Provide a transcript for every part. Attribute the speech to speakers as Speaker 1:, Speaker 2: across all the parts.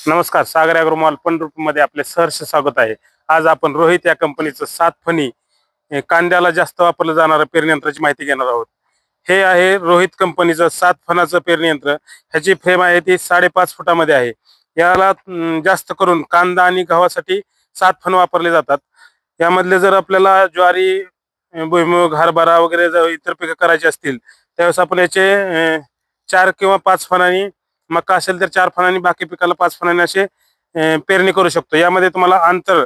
Speaker 1: नमस्कार. सागर agro mall पंढरपूरमध्ये आपले सहर्ष स्वागत आहे. आज आपण रोहित या कंपनीचं 7 फणी कांद्याला जास्त वापरलं जाणारं पेरणी यंत्राची माहिती घेणार आहोत. हे आहे रोहित कंपनीचं 7 फणाचं पेरणी यंत्र. ह्याची फ्रेम आहे ती 5.5 फुटामध्ये आहे. याला जास्त करून कांदा आणि गव्हासाठी 7 फण वापरले जातात. यामधले जर आपल्याला ज्वारी, भुईमूग, हरभरा वगैरे जर इतर पिकं करायची असतील त्यावेळेस आपण याचे 4 किंवा 5 फणांनी, मका असेल तर 4 फणांनी, बाकी पिकाला 5 फणांनी असे पेरणी करू शकतो. यामध्ये तुम्हाला अंतर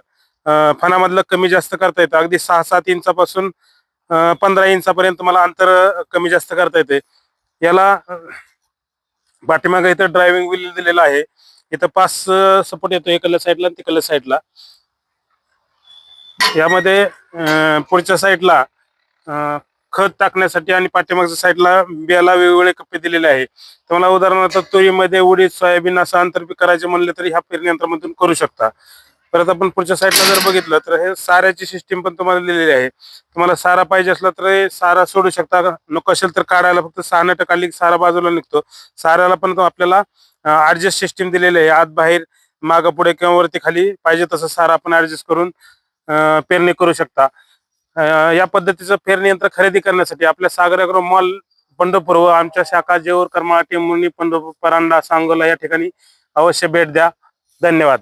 Speaker 1: फणामधलं कमी जास्त करता येतं. अगदी 6-7 इंचापासून 15 इंचापर्यंत तुम्हाला अंतर कमी जास्त करता येते. याला पाठीमागे इथं ड्रायव्हिंग व्हील दिलेला आहे. इथं 5 सपोर्ट येतो, इकडल्या साईडला आणि तिकडल्या साईडला. यामध्ये पुढच्या साईडला खत टाकण्यासाठी आणि पाठीमागच्या साईडला बियाला वेगवेगळे कप्पे दिलेले आहे. तुम्हाला उदाहरणार्थ तुरीमध्ये, उडीद, सोयाबीन असं आंतरपीक करायचे म्हणले तरी ह्या पेरणी यंत्रामधून करू शकता. परत आपण पुढच्या साईडला जर बघितलं तर हे साऱ्याची सिस्टीम पण तुम्हाला दिलेली आहे. तुम्हाला सारा पाहिजे असला तर हे सारा सोडू शकता, नको असेल तर काढायला फक्त 6 नट काढली की सारा बाजूला निघतो. साऱ्याला पण आपल्याला ऍडजस्ट सिस्टीम दिलेली आहे. आत बाहेर, मागं पुढे किंवा वरती खाली पाहिजे तसं सारा आपण ऍडजस्ट करून पेरणी करू शकता. या पद्धतीचं पेरणी यंत्र खरेदी करण्यासाठी आपल्या सागर ॲग्रो मॉल पंढरपूर व आमच्या शाखा जेऊर, करमाळा, टेंभुर्णी, पंढरपूर, परांडा, सांगोला या ठिकाणी अवश्य भेट द्या. धन्यवाद.